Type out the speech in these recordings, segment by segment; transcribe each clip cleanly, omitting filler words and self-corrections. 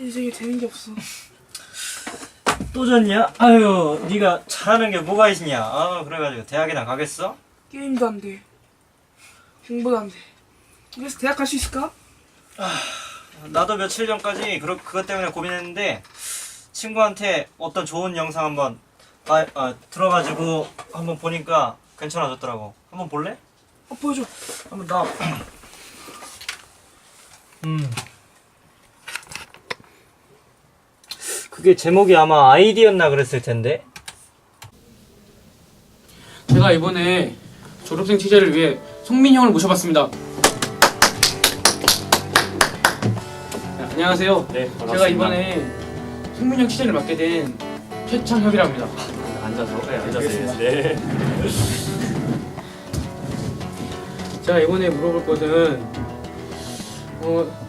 인생에 되는 게 없어. 또 졌냐? 아유, 네가 잘하는 게 뭐가 있냐? 그래가지고 대학이나 가겠어? 게임도 안 돼. 공부도 안 돼. 그래서 대학 갈 수 있을까? 나도 며칠 전까지 그것 때문에 고민했는데 친구한테 어떤 좋은 영상 한번 들어가지고 한번 보니까 괜찮아졌더라고. 한번 볼래? 보여줘. 한번 나. 그게 제목이 아마 아이디였나 그랬을 텐데. 제가 이번에 졸업생 취재를 위해 송민 형을 모셔봤습니다. 네, 안녕하세요. 네, 반갑습니다. 제가 이번에 송민 형 취재를 맡게 된 최창혁이랍니다. 앉아서 알겠습니다. 네. 제가 이번에 물어볼 것은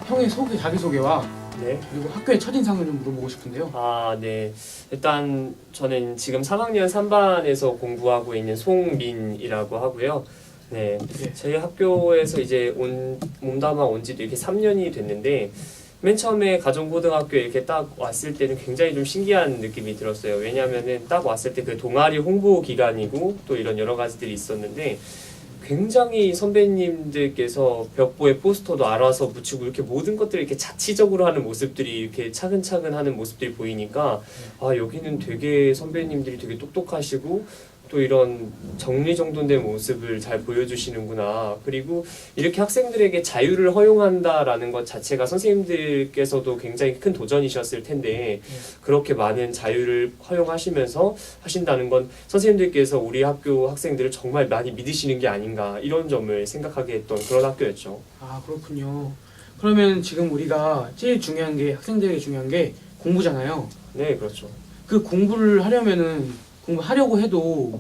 형의 자기소개와 네. 그리고 학교의 첫인상을 좀 물어보고 싶은데요. 네. 일단 저는 지금 3학년 3반에서 공부하고 있는 송민이라고 하고요. 네. 네. 저희 학교에서 이제 몸담아 온 지도 이렇게 3년이 됐는데 맨 처음에 가정고등학교에 이렇게 딱 왔을 때는 굉장히 좀 신기한 느낌이 들었어요. 왜냐면은 딱 왔을 때 그 동아리 홍보 기간이고 또 이런 여러 가지들이 있었는데 굉장히 선배님들께서 벽보에 포스터도 알아서 붙이고 이렇게 모든 것들을 이렇게 자치적으로 하는 모습들이 이렇게 차근차근 하는 모습들이 보이니까 여기는 되게 선배님들이 되게 똑똑하시고 또 이런 정리정돈된 모습을 잘 보여주시는구나. 그리고 이렇게 학생들에게 자유를 허용한다라는 것 자체가 선생님들께서도 굉장히 큰 도전이셨을 텐데 그렇게 많은 자유를 허용하시면서 하신다는 건 선생님들께서 우리 학교 학생들을 정말 많이 믿으시는 게 아닌가 이런 점을 생각하게 했던 그런 학교였죠. 아, 그렇군요. 그러면 지금 우리가 제일 중요한 게 학생들에게 중요한 게 공부잖아요. 네, 그렇죠. 그 공부를 하려면은 공부하려고 해도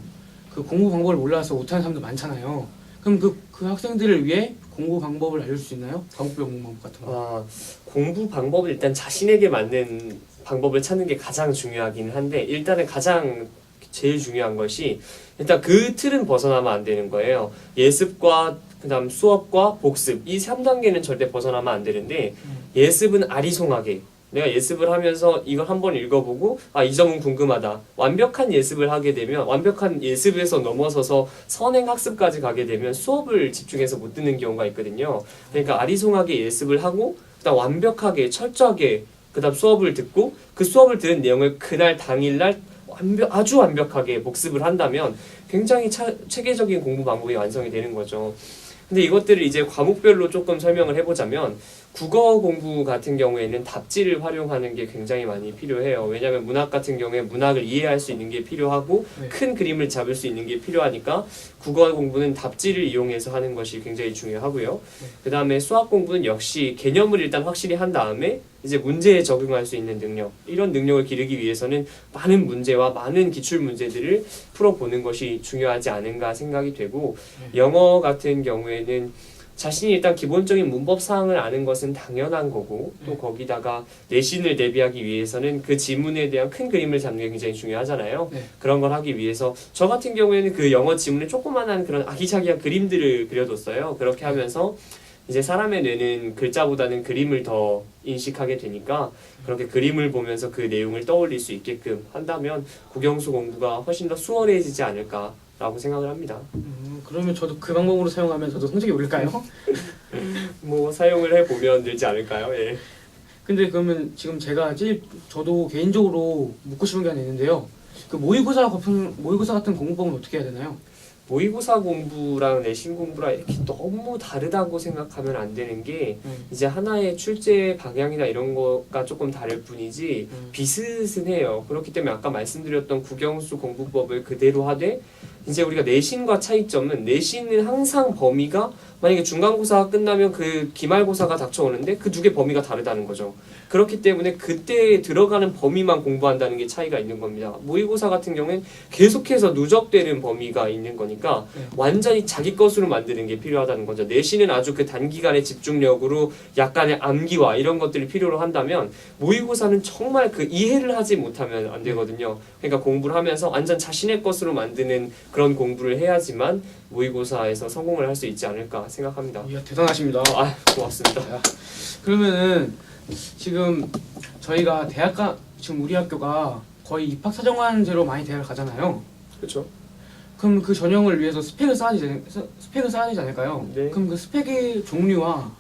그 공부 방법을 몰라서 못하는 사람도 많잖아요. 그럼 그 학생들을 위해 공부 방법을 알려줄 수 있나요? 과목별 공부 방법 같은 거. 공부 방법을 일단 자신에게 맞는 방법을 찾는 게 가장 중요하긴 한데 일단은 가장 제일 중요한 것이 일단 그 틀은 벗어나면 안 되는 거예요. 예습과 그다음 수업과 복습 이 3단계는 절대 벗어나면 안 되는데 예습은 아리송하게 내가 예습을 하면서 이걸 한번 읽어보고 이 점은 궁금하다. 완벽한 예습을 하게 되면 완벽한 예습에서 넘어서서 선행학습까지 가게 되면 수업을 집중해서 못 듣는 경우가 있거든요. 그러니까 아리송하게 예습을 하고 그다음 완벽하게 철저하게 그다음 수업을 듣고 그 수업을 들은 내용을 그날 당일날 아주 완벽하게 복습을 한다면 굉장히 체계적인 공부 방법이 완성이 되는 거죠. 근데 이것들을 이제 과목별로 조금 설명을 해보자면 국어 공부 같은 경우에는 답지를 활용하는 게 굉장히 많이 필요해요. 왜냐하면 문학 같은 경우에 문학을 이해할 수 있는 게 필요하고 큰 그림을 잡을 수 있는 게 필요하니까 국어 공부는 답지를 이용해서 하는 것이 굉장히 중요하고요. 그 다음에 수학 공부는 역시 개념을 일단 확실히 한 다음에 이제 문제에 적용할 수 있는 능력 이런 능력을 기르기 위해서는 많은 문제와 많은 기출 문제들을 풀어보는 것이 중요하지 않은가 생각이 되고 영어 같은 경우에는 자신이 일단 기본적인 문법 사항을 아는 것은 당연한 거고 또 거기다가 내신을 대비하기 위해서는 그 지문에 대한 큰 그림을 잡는 게 굉장히 중요하잖아요. 그런 걸 하기 위해서 저 같은 경우에는 그 영어 지문에 조그만한 그런 아기자기한 그림들을 그려뒀어요. 그렇게 하면서 이제 사람의 뇌는 글자보다는 그림을 더 인식하게 되니까 그렇게 그림을 보면서 그 내용을 떠올릴 수 있게끔 한다면 국영수 공부가 훨씬 더 수월해지지 않을까라고 생각을 합니다. 그러면 저도 그 방법으로 사용하면 저도 성적이 오를까요? 뭐 사용을 해보면 늘지 않을까요? 예. 근데 그러면 지금 저도 개인적으로 묻고 싶은 게 하나 있는데요. 그 모의고사 같은 공부법은 어떻게 해야 되나요? 모의고사 공부랑 내신 공부랑 이렇게 너무 다르다고 생각하면 안 되는 게 이제 하나의 출제 방향이나 이런 거가 조금 다를 뿐이지 비슷은 해요. 그렇기 때문에 아까 말씀드렸던 국영수 공부법을 그대로 하되 이제 우리가 내신과 차이점은 내신은 항상 범위가 만약에 중간고사가 끝나면 그 기말고사가 닥쳐오는데 그 두 개 범위가 다르다는 거죠. 그렇기 때문에 그때 들어가는 범위만 공부한다는 게 차이가 있는 겁니다. 모의고사 같은 경우엔 계속해서 누적되는 범위가 있는 거니까 완전히 자기 것으로 만드는 게 필요하다는 거죠. 내신은 아주 그 단기간의 집중력으로 약간의 암기와 이런 것들을 필요로 한다면 모의고사는 정말 그 이해를 하지 못하면 안 되거든요. 그러니까 공부를 하면서 완전 자신의 것으로 만드는 그런 공부를 해야지만 모의고사에서 성공을 할 수 있지 않을까 생각합니다. 이야, 대단하십니다. 고맙습니다. 그러면은 지금 저희가 지금 우리 학교가 거의 입학사정관제로 많이 대학을 가잖아요. 그렇죠. 그럼 그 전형을 위해서 스펙을 쌓아야 되지 않을까요? 네. 그럼 그 스펙의 종류와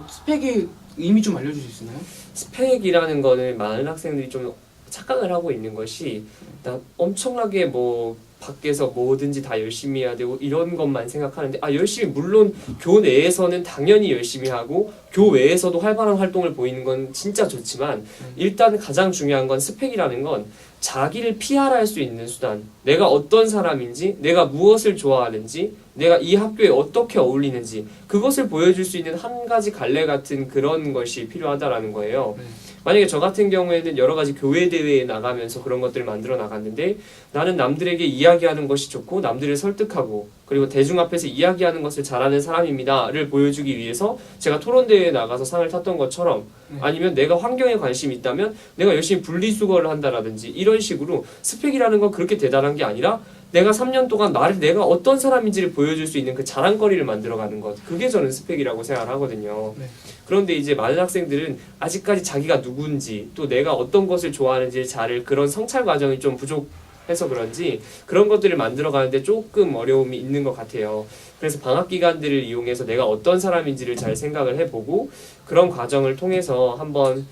스펙의 의미 좀 알려줄 수 있나요? 스펙이라는 거는 많은 학생들이 좀 착각을 하고 있는 것이 나 엄청나게 뭐 밖에서 뭐든지 다 열심히 해야 되고 이런 것만 생각하는데 열심히 물론 교 내에서는 당연히 열심히 하고 교 외에서도 활발한 활동을 보이는 건 진짜 좋지만 일단 가장 중요한 건 스펙이라는 건 자기를 PR할 수 있는 수단, 내가 어떤 사람인지, 내가 무엇을 좋아하는지, 내가 이 학교에 어떻게 어울리는지 그것을 보여줄 수 있는 한 가지 갈래 같은 그런 것이 필요하다라는 거예요. 만약에 저 같은 경우에는 여러 가지 교회 대회에 나가면서 그런 것들을 만들어 나갔는데 나는 남들에게 이야기하는 것이 좋고 남들을 설득하고 그리고 대중 앞에서 이야기하는 것을 잘하는 사람입니다를 보여주기 위해서 제가 토론대회에 나가서 상을 탔던 것처럼 아니면 내가 환경에 관심이 있다면 내가 열심히 분리수거를 한다라든지 이런 식으로 스펙이라는 건 그렇게 대단한 게 아니라 내가 3년 동안 내가 어떤 사람인지를 보여줄 수 있는 그 자랑거리를 만들어가는 것 그게 저는 스펙이라고 생각을 하거든요. 네. 그런데 이제 많은 학생들은 아직까지 자기가 누군지 또 내가 어떤 것을 좋아하는지 잘 그런 성찰 과정이 좀 부족해서 그런지 그런 것들을 만들어가는데 조금 어려움이 있는 것 같아요. 그래서 방학 기간들을 이용해서 내가 어떤 사람인지를 잘 생각을 해보고 그런 과정을 통해서 한번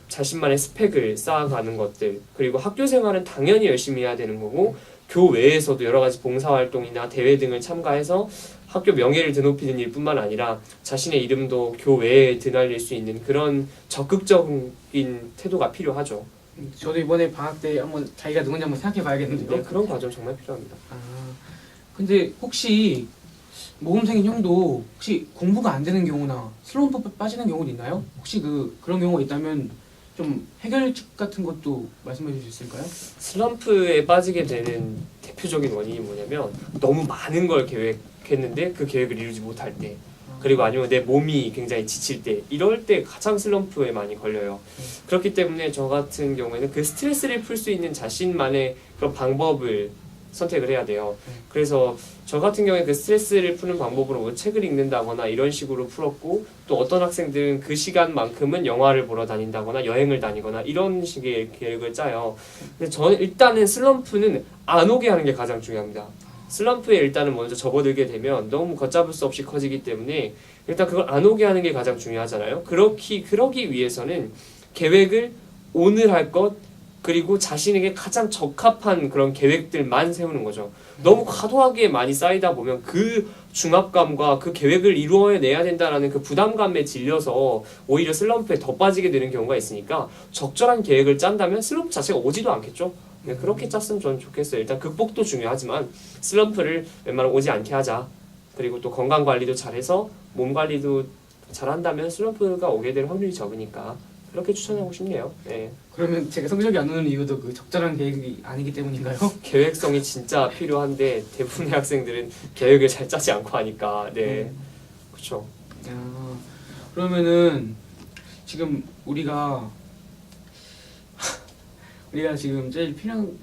자신만의 스펙을 쌓아가는 것들 그리고 학교 생활은 당연히 열심히 해야 되는 거고 교외에서도 여러 가지 봉사활동이나 대회 등을 참가해서 학교 명예를 드높이는 일뿐만 아니라 자신의 이름도 교외에 드날릴 수 있는 그런 적극적인 태도가 필요하죠. 저도 이번에 방학 때 한번 자기가 누군지 한번 생각해 봐야겠는데요. 네, 그런 과정 정말 필요합니다. 근데 혹시 모범생인 형도 혹시 공부가 안 되는 경우나 슬럼프 빠지는 경우도 있나요? 혹시 그런 경우가 있다면 좀 해결책 같은 것도 말씀해 주실 수 있을까요? 슬럼프에 빠지게 되는 대표적인 원인이 뭐냐면 너무 많은 걸 계획했는데 그 계획을 이루지 못할 때 그리고 아니면 내 몸이 굉장히 지칠 때 이럴 때 가장 슬럼프에 많이 걸려요. 그렇기 때문에 저 같은 경우에는 그 스트레스를 풀 수 있는 자신만의 그런 방법을 선택을 해야 돼요. 그래서 저 같은 경우에 그 스트레스를 푸는 방법으로 뭐 책을 읽는다거나 이런 식으로 풀었고 또 어떤 학생들은 그 시간만큼은 영화를 보러 다닌다거나 여행을 다니거나 이런 식의 계획을 짜요. 근데 저는 일단은 슬럼프는 안 오게 하는 게 가장 중요합니다. 슬럼프에 일단은 먼저 접어들게 되면 너무 걷잡을 수 없이 커지기 때문에 일단 그걸 안 오게 하는 게 가장 중요하잖아요. 그러기 위해서는 계획을 오늘 할 것 그리고 자신에게 가장 적합한 그런 계획들만 세우는 거죠. 너무 과도하게 많이 쌓이다 보면 그 중압감과 그 계획을 이루어내야 된다라는 그 부담감에 질려서 오히려 슬럼프에 더 빠지게 되는 경우가 있으니까 적절한 계획을 짠다면 슬럼프 자체가 오지도 않겠죠. 네, 그렇게 짰으면 저는 좋겠어요. 일단 극복도 중요하지만 슬럼프를 웬만하면 오지 않게 하자. 그리고 또 건강관리도 잘해서 몸관리도 잘한다면 슬럼프가 오게 될 확률이 적으니까 그렇게 추천하고 싶네요. 네. 그러면 제가 성적이 안 오는 이유도 그 적절한 계획이 아니기 때문인가요? 계획성이 진짜 필요한데 대부분의 학생들은 계획을 잘 짜지 않고 하니까 네, 그렇죠. 그러면은 지금 우리가 지금 제일 필요한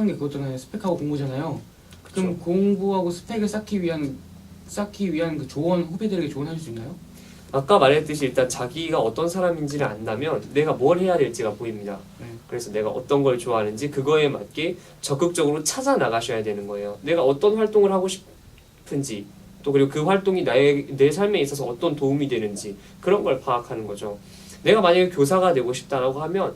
게 그거잖아요. 스펙하고 공부잖아요. 그럼 공부하고 스펙을 쌓기 위한 그 조언 후배들에게 조언할 수 있나요? 아까 말했듯이 일단 자기가 어떤 사람인지를 안다면 내가 뭘 해야 될지가 보입니다. 그래서 내가 어떤 걸 좋아하는지 그거에 맞게 적극적으로 찾아 나가셔야 되는 거예요. 내가 어떤 활동을 하고 싶은지 또 그리고 그 활동이 내 삶에 있어서 어떤 도움이 되는지 그런 걸 파악하는 거죠. 내가 만약에 교사가 되고 싶다라고 하면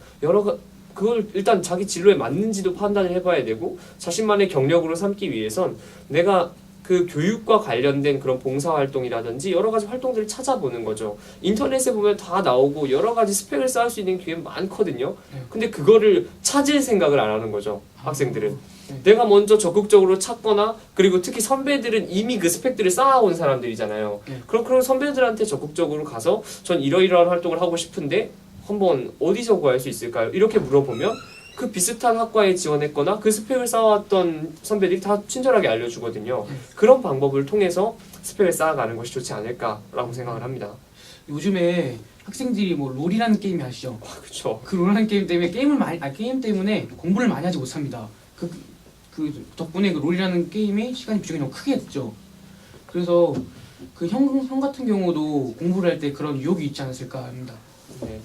그걸 일단 자기 진로에 맞는지도 판단을 해봐야 되고 자신만의 경력으로 삼기 위해선 내가 그 교육과 관련된 그런 봉사활동이라든지 여러 가지 활동들을 찾아보는 거죠. 인터넷에 보면 다 나오고 여러 가지 스펙을 쌓을 수 있는 기회가 많거든요. 근데 그거를 찾을 생각을 안 하는 거죠. 학생들은. 내가 먼저 적극적으로 찾거나 그리고 특히 선배들은 이미 그 스펙들을 쌓아온 사람들이잖아요. 그럼 그런 선배들한테 적극적으로 가서 전 이러이러한 활동을 하고 싶은데 한번 어디서 구할 수 있을까요? 이렇게 물어보면 그 비슷한 학과에 지원했거나 그 스펙을 쌓아왔던 선배들이 다 친절하게 알려주거든요. 그런 방법을 통해서 스펙을 쌓아가는 것이 좋지 않을까라고 생각을 합니다. 요즘에 학생들이 뭐 롤이라는 게임이 아시죠? 그렇죠. 그 롤이라는 게임 때문에 게임 때문에 공부를 많이 하지 못합니다. 그 덕분에 그 롤이라는 게임에 시간이 비중이 너무 크게 됐죠. 그래서 그 형 같은 경우도 공부를 할 때 그런 유혹이 있지 않았을까 합니다. 네,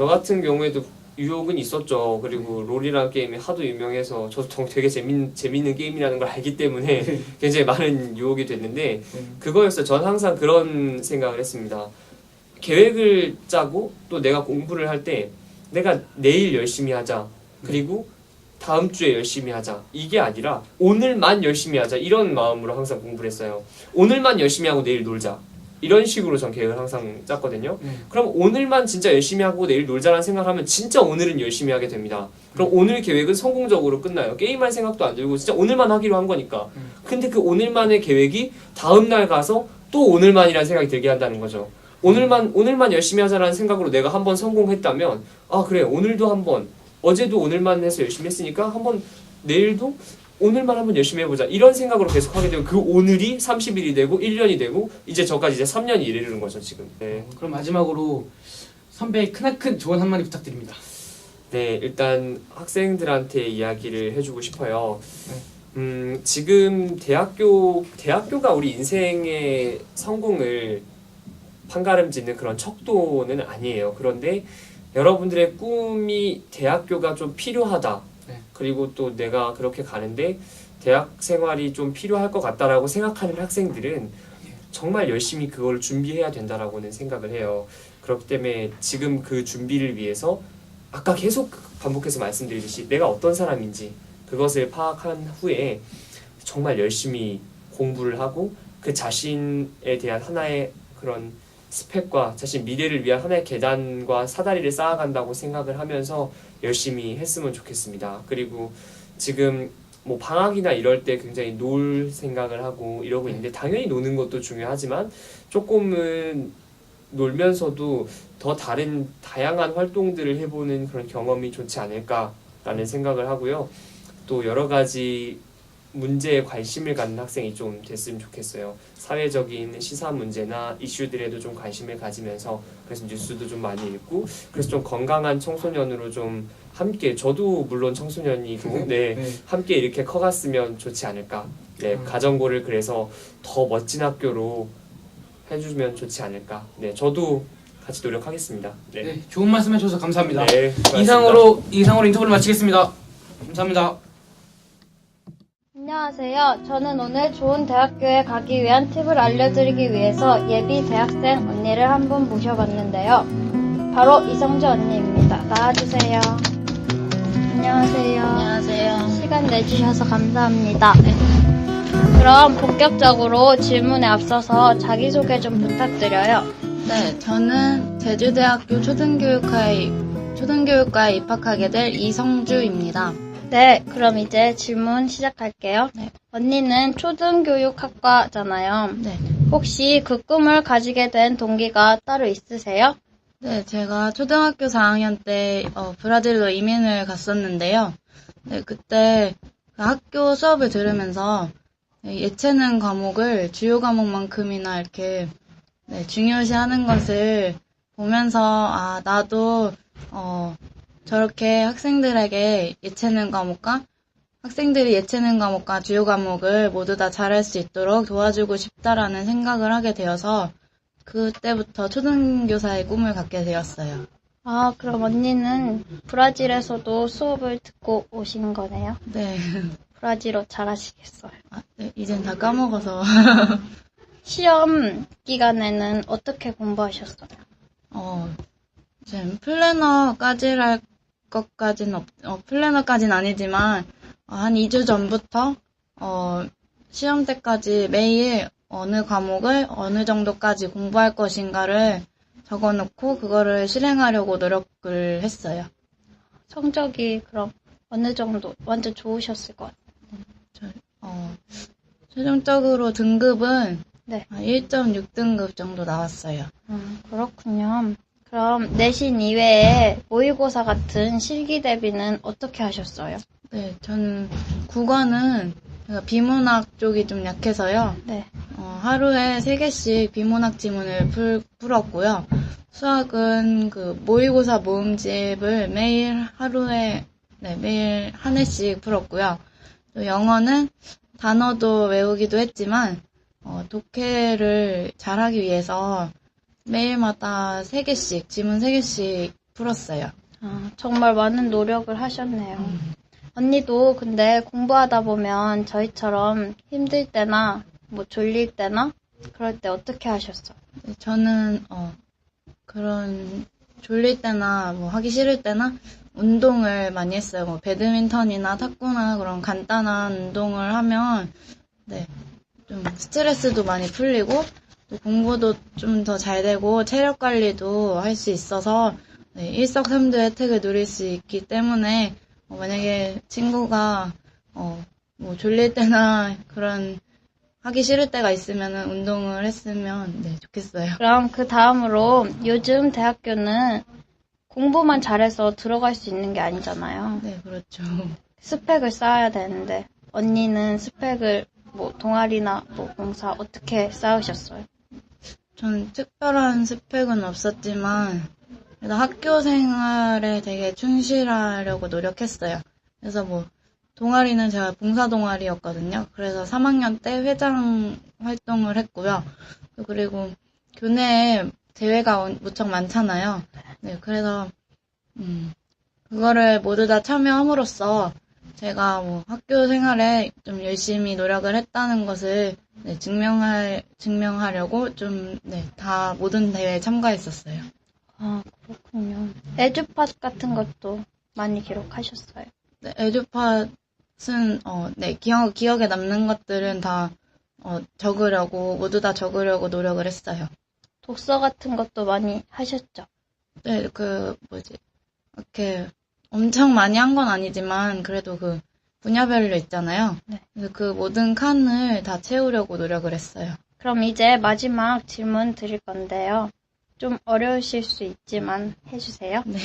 저 같은 경우에도 유혹은 있었죠. 그리고 롤이라는 게임이 하도 유명해서 저도 되게 재밌는 게임이라는 걸 알기 때문에 굉장히 많은 유혹이 됐는데 그거였어요. 전 항상 그런 생각을 했습니다. 계획을 짜고 또 내가 공부를 할 때 내가 내일 열심히 하자. 그리고 다음 주에 열심히 하자. 이게 아니라 오늘만 열심히 하자. 이런 마음으로 항상 공부를 했어요. 오늘만 열심히 하고 내일 놀자. 이런 식으로 전 계획을 항상 짰거든요. 그럼 오늘만 진짜 열심히 하고 내일 놀자라는 생각을 하면 진짜 오늘은 열심히 하게 됩니다. 그럼 오늘 계획은 성공적으로 끝나요. 게임할 생각도 안 들고 진짜 오늘만 하기로 한 거니까. 근데 그 오늘만의 계획이 다음날 가서 또 오늘만이라는 생각이 들게 한다는 거죠. 오늘만 열심히 하자라는 생각으로 내가 한번 성공했다면 아 그래 오늘도 한번 어제도 오늘만 해서 열심히 했으니까 한번 내일도 오늘만 한번 열심히 해보자 이런 생각으로 계속 하게 되고 그 오늘이 30일이 되고 1년이 되고 이제 저까지 이제 3년이 이르는 거죠 지금. 네. 그럼 마지막으로 선배의 크나큰 조언 한마디 부탁드립니다. 네, 일단 학생들한테 이야기를 해주고 싶어요. 지금 대학교가 우리 인생의 성공을 판가름짓는 그런 척도는 아니에요. 그런데 여러분들의 꿈이 대학교가 좀 필요하다. 그리고 또 내가 그렇게 가는데 대학 생활이 좀 필요할 것 같다라고 생각하는 학생들은 정말 열심히 그걸 준비해야 된다라고는 생각을 해요. 그렇기 때문에 지금 그 준비를 위해서 아까 계속 반복해서 말씀드리듯이 내가 어떤 사람인지 그것을 파악한 후에 정말 열심히 공부를 하고 그 자신에 대한 하나의 그런 스펙과 자신 미래를 위한 하나의 계단과 사다리를 쌓아간다고 생각을 하면서 열심히 했으면 좋겠습니다. 그리고 지금 뭐 방학이나 이럴 때 굉장히 놀 생각을 하고 이러고 있는데 당연히 노는 것도 중요하지만 조금은 놀면서도 더 다양한 활동들을 해보는 그런 경험이 좋지 않을까라는 생각을 하고요. 또 여러 가지 문제에 관심을 갖는 학생이 좀 됐으면 좋겠어요. 사회적인 시사 문제나 이슈들에도 좀 관심을 가지면서 그래서 뉴스도 좀 많이 읽고 그래서 좀 건강한 청소년으로 좀 함께 저도 물론 청소년이고 함께 이렇게 커갔으면 좋지 않을까. 네, 가정고를 그래서 더 멋진 학교로 해주면 좋지 않을까. 네, 저도 같이 노력하겠습니다. 네, 네 좋은 말씀 해주셔서 감사합니다. 네, 이상으로 인터뷰를 마치겠습니다. 감사합니다. 안녕하세요. 저는 오늘 좋은 대학교에 가기 위한 팁을 알려드리기 위해서 예비 대학생 언니를 한 분 모셔봤는데요. 바로 이성주 언니입니다. 나와주세요. 안녕하세요. 안녕하세요. 시간 내주셔서 감사합니다. 그럼 본격적으로 질문에 앞서서 자기소개 좀 부탁드려요. 네, 저는 제주대학교 초등교육과에 입학하게 될 이성주입니다. 네, 그럼 이제 질문 시작할게요. 네. 언니는 초등교육학과잖아요. 네. 혹시 그 꿈을 가지게 된 동기가 따로 있으세요? 네, 제가 초등학교 4학년 때 브라질로 이민을 갔었는데요. 네, 그때 그 학교 수업을 들으면서 예체능 과목을 주요 과목만큼이나 이렇게 중요시하는 것을 보면서 아, 나도 저렇게 학생들이 예체능 과목과 주요 과목을 모두 다 잘할 수 있도록 도와주고 싶다라는 생각을 하게 되어서 그때부터 초등교사의 꿈을 갖게 되었어요. 아, 그럼 언니는 브라질에서도 수업을 듣고 오신 거네요? 네. 브라질어 잘하시겠어요. 아, 네, 이젠 다 까먹어서. 시험 기간에는 어떻게 공부하셨어요? 지금 플래너까지는 아니지만, 한 2주 전부터, 시험 때까지 매일 어느 과목을 어느 정도까지 공부할 것인가를 적어놓고, 그거를 실행하려고 노력을 했어요. 성적이 그럼 어느 정도 완전 좋으셨을 것 같아요. 최종적으로 등급은 네. 1.6등급 정도 나왔어요. 그렇군요. 그럼 내신 이외에 모의고사 같은 실기 대비는 어떻게 하셨어요? 네, 저는 국어는 제가 비문학 쪽이 좀 약해서요. 네. 하루에 3개씩 비문학 지문을 풀었고요. 수학은 그 모의고사 모음집을 매일 한 회씩 풀었고요. 또 영어는 단어도 외우기도 했지만, 독해를 잘하기 위해서 매일마다 3개씩, 지문 3개씩 풀었어요. 정말 많은 노력을 하셨네요. 언니도 근데 공부하다 보면 저희처럼 힘들 때나 뭐 졸릴 때나 그럴 때 어떻게 하셨어? 저는 그런 졸릴 때나 뭐 하기 싫을 때나 운동을 많이 했어요. 뭐 배드민턴이나 탁구나 그런 간단한 운동을 하면 네, 좀 스트레스도 많이 풀리고 또 공부도 좀 더 잘 되고 체력 관리도 할 수 있어서 네, 일석삼조의 혜택을 누릴 수 있기 때문에 만약에 친구가 뭐 졸릴 때나 그런 하기 싫을 때가 있으면 운동을 했으면 네, 좋겠어요. 그럼 그 다음으로 요즘 대학교는 공부만 잘해서 들어갈 수 있는 게 아니잖아요. 네, 그렇죠. 스펙을 쌓아야 되는데 언니는 스펙을 뭐 동아리나 뭐 봉사 어떻게 쌓으셨어요? 저는 특별한 스펙은 없었지만 그래도 학교 생활에 되게 충실하려고 노력했어요. 그래서 뭐 동아리는 제가 봉사 동아리였거든요. 그래서 3학년 때 회장 활동을 했고요. 그리고 교내에 대회가 무척 많잖아요. 네, 그래서 그거를 모두 다 참여함으로써 제가 뭐 학교 생활에 좀 열심히 노력을 했다는 것을 네, 증명하려고 좀 네, 다 모든 대회에 참가했었어요. 그렇군요. 에듀팟 같은 것도 많이 기록하셨어요. 네, 에듀팟은 네, 기억에 남는 것들은 다 모두 다 적으려고 노력을 했어요. 독서 같은 것도 많이 하셨죠? 네, 이렇게 엄청 많이 한 건 아니지만 그래도 그 분야별로 있잖아요. 네. 그래서 그 모든 칸을 다 채우려고 노력을 했어요. 그럼 이제 마지막 질문 드릴 건데요. 좀 어려우실 수 있지만 해주세요. 네.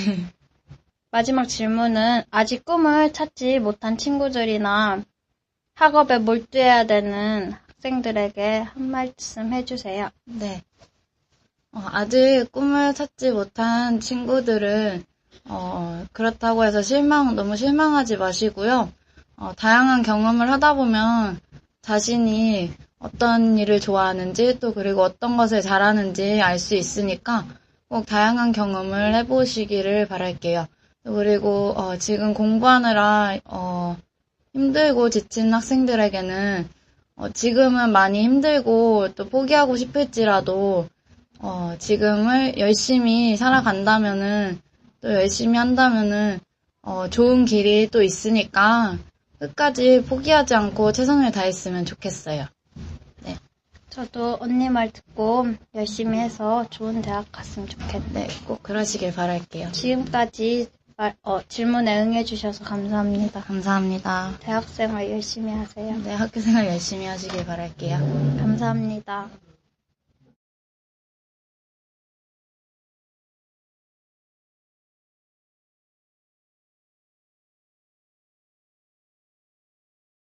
마지막 질문은 아직 꿈을 찾지 못한 친구들이나 학업에 몰두해야 되는 학생들에게 한 말씀 해주세요. 네. 아직 꿈을 찾지 못한 친구들은 그렇다고 해서 너무 실망하지 마시고요. 다양한 경험을 하다 보면 자신이 어떤 일을 좋아하는지 또 그리고 어떤 것을 잘하는지 알 수 있으니까 꼭 다양한 경험을 해보시기를 바랄게요. 그리고 지금 공부하느라 힘들고 지친 학생들에게는 지금은 많이 힘들고 또 포기하고 싶을지라도 지금을 열심히 살아간다면은 또 열심히 한다면은 좋은 길이 또 있으니까 끝까지 포기하지 않고 최선을 다했으면 좋겠어요. 네. 저도 언니 말 듣고 열심히 해서 좋은 대학 갔으면 좋겠네요. 네, 꼭 그러시길 바랄게요. 지금까지 질문에 응해주셔서 감사합니다. 감사합니다. 대학생활 열심히 하세요. 네, 학교 생활 열심히 하시길 바랄게요. 감사합니다.